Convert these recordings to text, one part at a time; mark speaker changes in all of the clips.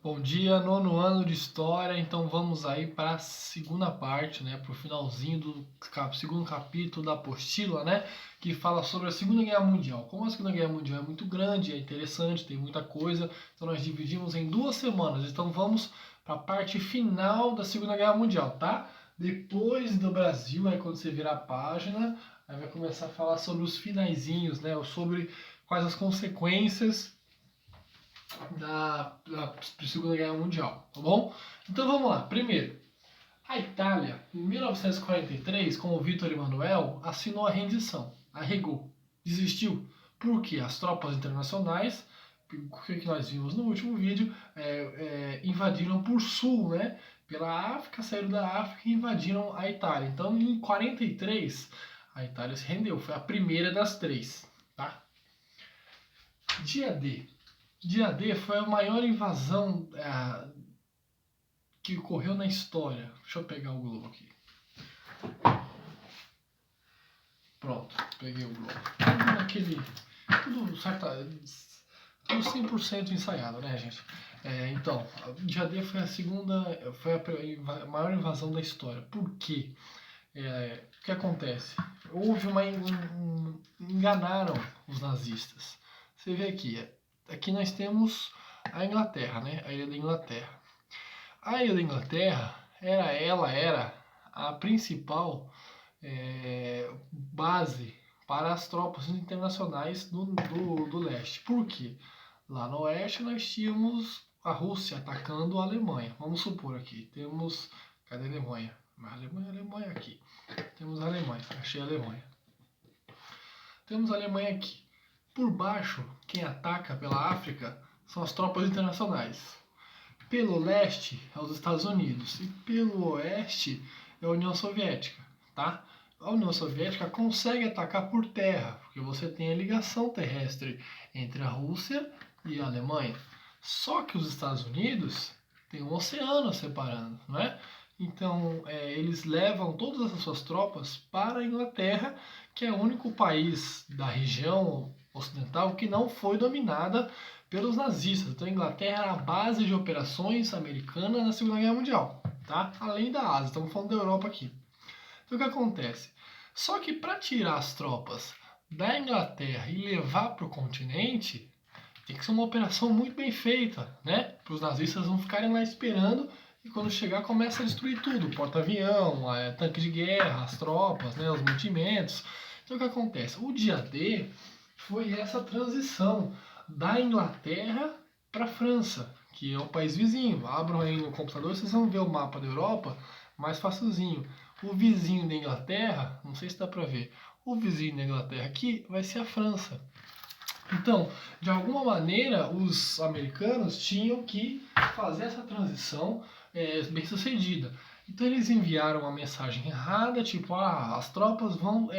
Speaker 1: Bom dia, nono ano de história, então vamos aí para a segunda parte, né, para o finalzinho do segundo capítulo da apostila, né, que fala sobre a Segunda Guerra Mundial. Como a Segunda Guerra Mundial é muito grande, é interessante, tem muita coisa, então nós dividimos em 2 semanas. Então vamos para a parte final da Segunda Guerra Mundial, tá? Depois do Brasil, aí quando você virar a página, aí vai começar a falar sobre os finaizinhos, né, ou sobre quais as consequências da Segunda Guerra Mundial, tá bom? Então vamos lá. Primeiro, a Itália, em 1943, com o Vítor Emanuel, assinou a rendição, arregou, desistiu, porque as tropas internacionais, o que nós vimos no último vídeo, invadiram por sul, né? Pela África, saíram da África e invadiram a Itália. Então, em 43, a Itália se rendeu, foi a primeira das três, tá? Dia D. Dia D foi a maior invasão que ocorreu na história. Deixa eu pegar o globo aqui. Pronto, peguei o globo. Tudo 100% ensaiado, né, gente? Então, dia D foi a maior invasão da história. Por quê? O que acontece? Houve enganaram os nazistas. Você vê aqui nós temos a Inglaterra, né? A Ilha da Inglaterra. A Ilha da Inglaterra era a principal base para as tropas internacionais do leste. Por quê? Lá no oeste nós tínhamos a Rússia atacando a Alemanha. Vamos supor aqui, temos... Cadê a Alemanha? A Alemanha aqui. Temos a Alemanha, achei a Alemanha. Temos a Alemanha aqui. Por baixo, quem ataca pela África são as tropas internacionais. Pelo leste é os Estados Unidos e pelo oeste é a União Soviética, tá? A União Soviética consegue atacar por terra, porque você tem a ligação terrestre entre a Rússia e a Alemanha. Só que os Estados Unidos tem um oceano separando, não é? Então, eles levam todas as suas tropas para a Inglaterra, que é o único país da região ocidental que não foi dominada pelos nazistas. Então, a Inglaterra era a base de operações americana na Segunda Guerra Mundial, tá? Além da Ásia, estamos falando da Europa aqui. Então, o que acontece? Só que para tirar as tropas da Inglaterra e levar para o continente, tem que ser uma operação muito bem feita, né? Para os nazistas não ficarem lá esperando e quando chegar começa a destruir tudo, porta-avião, tanque de guerra, as tropas, né, os mantimentos. Então o que acontece? O dia D foi essa transição da Inglaterra para a França, que é o país vizinho. Abram aí no computador, vocês vão ver o mapa da Europa mais facilzinho. O vizinho da Inglaterra, não sei se dá para ver, o vizinho da Inglaterra aqui vai ser a França. Então, de alguma maneira, os americanos tinham que fazer essa transição bem sucedida. Então eles enviaram uma mensagem errada, tipo, as tropas vão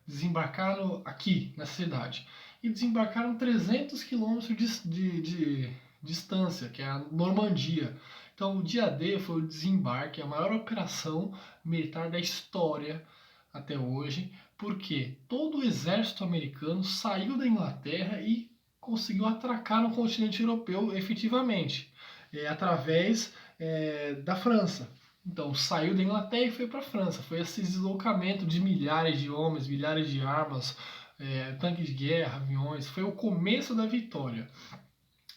Speaker 1: desembarcar aqui, nessa cidade. E desembarcaram 300 quilômetros de distância, que é a Normandia. Então o dia D foi o desembarque, a maior operação militar da história até hoje, porque todo o exército americano saiu da Inglaterra e conseguiu atracar no continente europeu efetivamente, através da França. Então saiu da Inglaterra e foi para a França. Foi esse deslocamento de milhares de homens, milhares de armas, tanques de guerra, aviões. Foi o começo da vitória.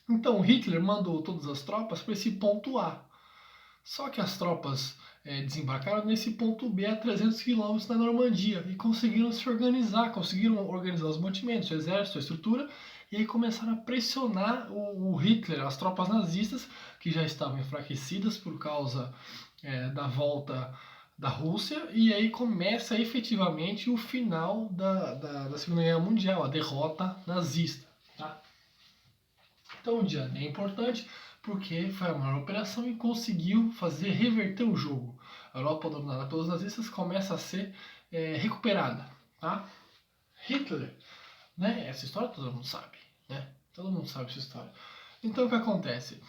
Speaker 1: Então Hitler mandou todas as tropas para esse ponto A. Só que as tropas desembarcaram nesse ponto B a 300 quilômetros da Normandia e conseguiram se organizar, conseguiram organizar os mantimentos, o exército, a estrutura, e aí começaram a pressionar o Hitler, as tropas nazistas, que já estavam enfraquecidas por causa da volta da Rússia, e aí começa efetivamente o final da Segunda Guerra Mundial, a derrota nazista. Tá? Então o dia D é importante porque foi a maior operação e conseguiu reverter o jogo. A Europa dominada pelos nazistas começa a ser recuperada. Tá? Hitler, né? Essa história todo mundo sabe. Né? Todo mundo sabe essa história. Então o que acontece?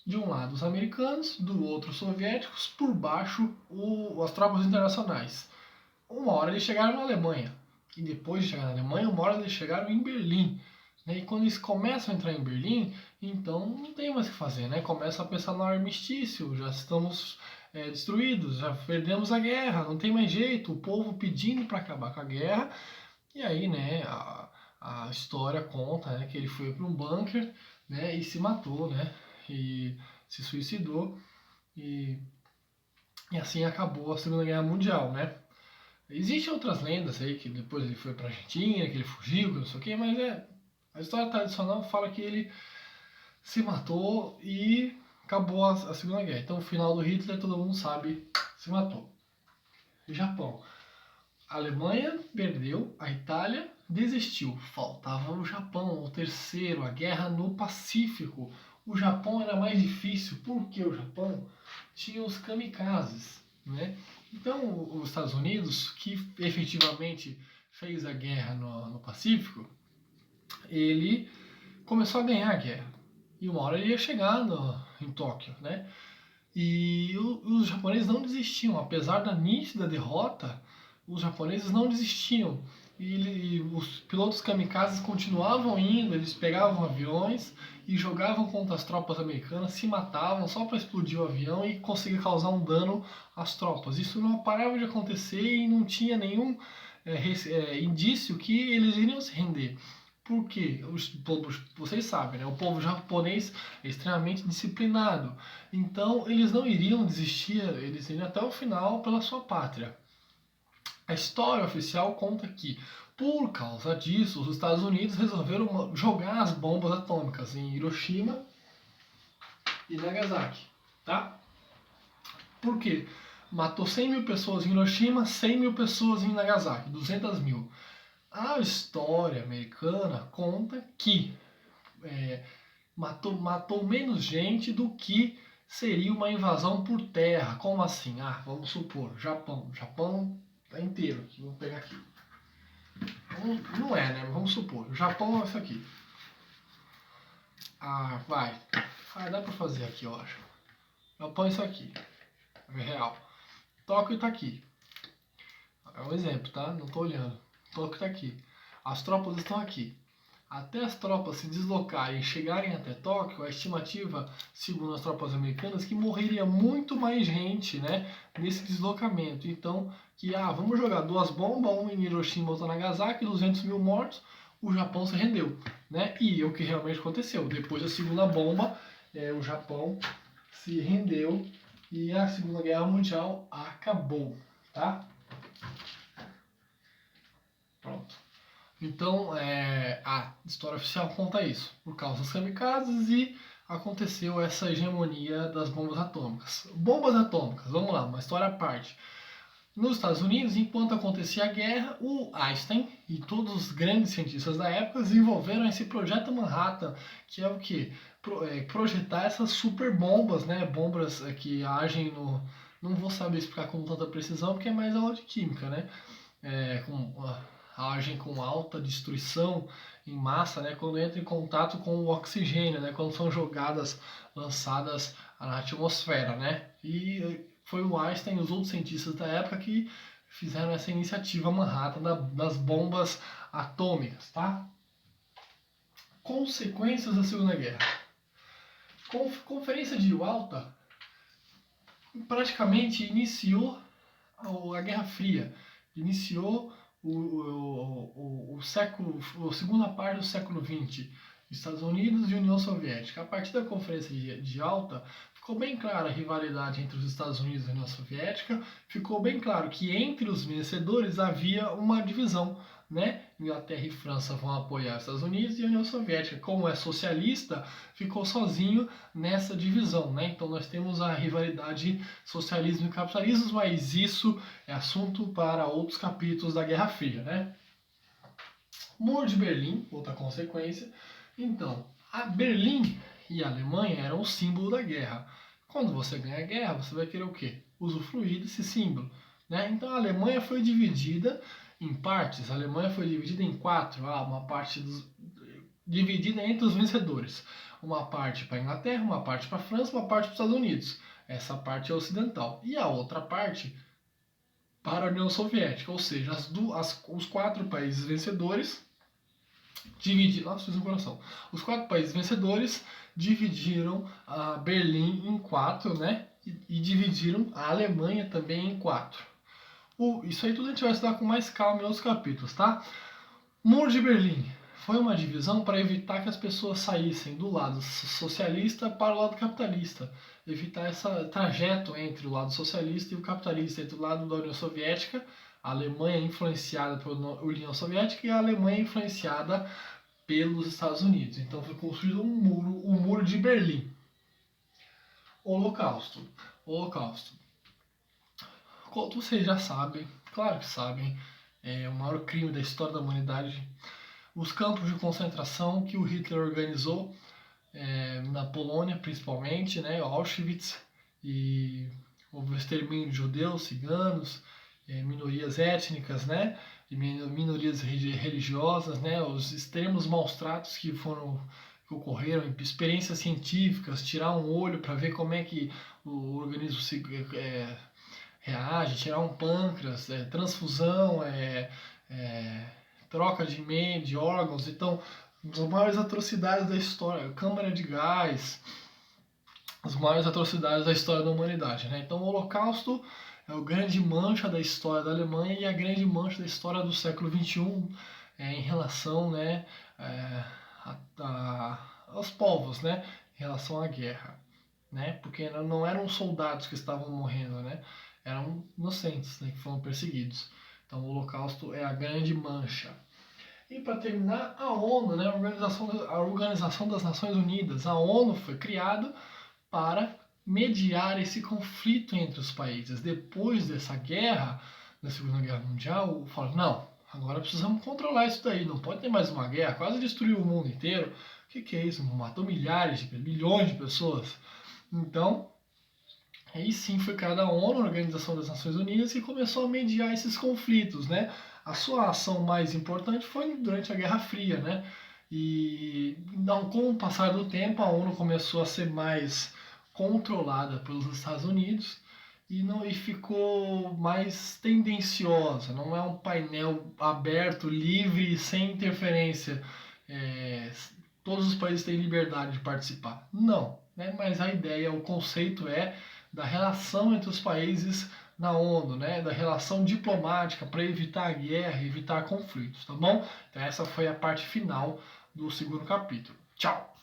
Speaker 1: De um lado os americanos, do outro os soviéticos, por baixo as tropas internacionais. Uma hora eles chegaram na Alemanha. E depois de chegar na Alemanha, uma hora eles chegaram em Berlim. né? E quando eles começam a entrar em Berlim, então não tem mais o que fazer, né? Começa a pensar no armistício, já estamos destruídos, já perdemos a guerra, não tem mais jeito, o povo pedindo para acabar com a guerra. E aí, né, a história conta, né, que ele foi para um bunker, né, e se matou, né, e se suicidou, e, e assim acabou a Segunda Guerra Mundial, né. Existem outras lendas aí, que depois ele foi para a Argentina, que ele fugiu, que não sei o quê, mas a história tradicional fala que ele se matou e acabou a Segunda Guerra. Então o final do Hitler, todo mundo sabe, se matou. Japão. A Alemanha perdeu, a Itália desistiu. Faltava o Japão, o terceiro, a guerra no Pacífico. O Japão era mais difícil porque o Japão tinha os kamikazes, né? Então, os Estados Unidos, que efetivamente fez a guerra no Pacífico, ele começou a ganhar a guerra. E uma hora ele ia chegar em Tóquio, né? E os japoneses não desistiam, apesar da nítida derrota, os japoneses não desistiam. E os pilotos kamikazes continuavam indo, eles pegavam aviões e jogavam contra as tropas americanas, se matavam só para explodir o avião e conseguir causar um dano às tropas. Isso não parava de acontecer e não tinha nenhum indício que eles iriam se render. Por quê? Vocês sabem, né? O povo japonês é extremamente disciplinado. Então, eles não iriam desistir, eles iriam até o final pela sua pátria. A história oficial conta que, por causa disso, os Estados Unidos resolveram jogar as bombas atômicas em Hiroshima e Nagasaki, tá? Por quê? Matou 100 mil pessoas em Hiroshima, 100 mil pessoas em Nagasaki, 200 mil. A história americana conta que matou menos gente do que seria uma invasão por terra. Como assim? Ah, vamos supor, Japão. Japão tá inteiro aqui. Vou pegar aqui. Não é, né? Vamos supor. O Japão é isso aqui. Ah, vai. Ah, dá pra fazer aqui, eu acho. Japão é isso aqui. É real. Tóquio tá aqui. É um exemplo, tá? Não tô olhando. Tóquio tá aqui. As tropas estão aqui. Até as tropas se deslocarem e chegarem até Tóquio, a estimativa, segundo as tropas americanas, que morreria muito mais gente, né, nesse deslocamento. Então, vamos jogar 2 bombas, uma em Hiroshima e outra em Nagasaki, 200 mil mortos, o Japão se rendeu, né? E o que realmente aconteceu. Depois da segunda bomba, o Japão se rendeu e a Segunda Guerra Mundial acabou, tá? Pronto. Então, a história oficial conta isso, por causa dos kamikazes, e aconteceu essa hegemonia das bombas atômicas. Bombas atômicas, vamos lá, uma história à parte. Nos Estados Unidos, enquanto acontecia a guerra, o Einstein e todos os grandes cientistas da época desenvolveram esse projeto Manhattan, que é o quê? Projetar essas super bombas, né? Bombas que agem no... Não vou saber explicar com tanta precisão, porque é mais aula de química, né? Agem com alta destruição em massa, né, quando entra em contato com o oxigênio, né, quando são lançadas na atmosfera, né? E foi o Einstein e os outros cientistas da época que fizeram essa iniciativa Manhattan das bombas atômicas, tá? Consequências da Segunda Guerra. Conferência de Yalta praticamente iniciou a Guerra Fria, iniciou a segunda parte do século XX, Estados Unidos e União Soviética. A partir da Conferência de Yalta, ficou bem clara a rivalidade entre os Estados Unidos e a União Soviética, ficou bem claro que entre os vencedores havia uma divisão, né? Inglaterra e França vão apoiar os Estados Unidos e a União Soviética, como é socialista, ficou sozinho nessa divisão, né? Então nós temos a rivalidade socialismo e capitalismo, mas isso é assunto para outros capítulos da Guerra Fria, né? Muro de Berlim, outra consequência. Então, a Berlim e a Alemanha eram o símbolo da guerra. Quando você ganha a guerra, você vai querer o quê? Usufruir desse símbolo, né? Então a Alemanha foi dividida em partes. A Alemanha foi dividida em 4. Uma parte dividida entre os vencedores. Uma parte para a Inglaterra, uma parte para a França, uma parte para os Estados Unidos. Essa parte é ocidental. E a outra parte para a União Soviética. Ou seja, os 4 países vencedores Nossa, fiz um coração. Os 4 países vencedores dividiram a Berlim em 4, né? E dividiram a Alemanha também em 4. Isso aí tudo a gente vai estudar com mais calma em outros capítulos, tá? Muro de Berlim foi uma divisão para evitar que as pessoas saíssem do lado socialista para o lado capitalista. Evitar esse trajeto entre o lado socialista e o capitalista, entre o lado da União Soviética, a Alemanha influenciada pela União Soviética e a Alemanha influenciada pelos Estados Unidos. Então foi construído um muro, o Muro de Berlim. Holocausto. Como vocês já sabem, claro que sabem, é o maior crime da história da humanidade. Os campos de concentração que o Hitler organizou na Polônia, principalmente, né, Auschwitz, e o extermínio de judeus, ciganos, minorias étnicas, né, e minorias religiosas, né, os extremos maus tratos que ocorreram, experiências científicas, tirar um olho para ver como é que o organismo reage, tirar um pâncreas, transfusão, troca de órgãos. Então, as maiores atrocidades da história, câmara de gás, as maiores atrocidades da história da humanidade, né? Então, o Holocausto é a grande mancha da história da Alemanha e a grande mancha da história do século XXI em relação, né, aos povos, né, em relação à guerra, né? Porque não eram soldados que estavam morrendo, né? Eram inocentes, né, que foram perseguidos. Então, o Holocausto é a grande mancha. E para terminar, a ONU, né, a Organização das Nações Unidas. A ONU foi criada para mediar esse conflito entre os países. Depois dessa guerra, da Segunda Guerra Mundial, falaram, não, agora precisamos controlar isso daí, não pode ter mais uma guerra, quase destruiu o mundo inteiro. O que é isso? Matou milhões de pessoas. Então, aí sim foi criada a ONU, a Organização das Nações Unidas, que começou a mediar esses conflitos, né? A sua ação mais importante foi durante a Guerra Fria, né? E com o passar do tempo, a ONU começou a ser mais controlada pelos Estados Unidos e ficou mais tendenciosa. Não é um painel aberto, livre, sem interferência. Todos os países têm liberdade de participar. Não, né? Mas a ideia, o conceito da relação entre os países na ONU, né, da relação diplomática para evitar a guerra, evitar conflitos, tá bom? Então essa foi a parte final do segundo capítulo. Tchau!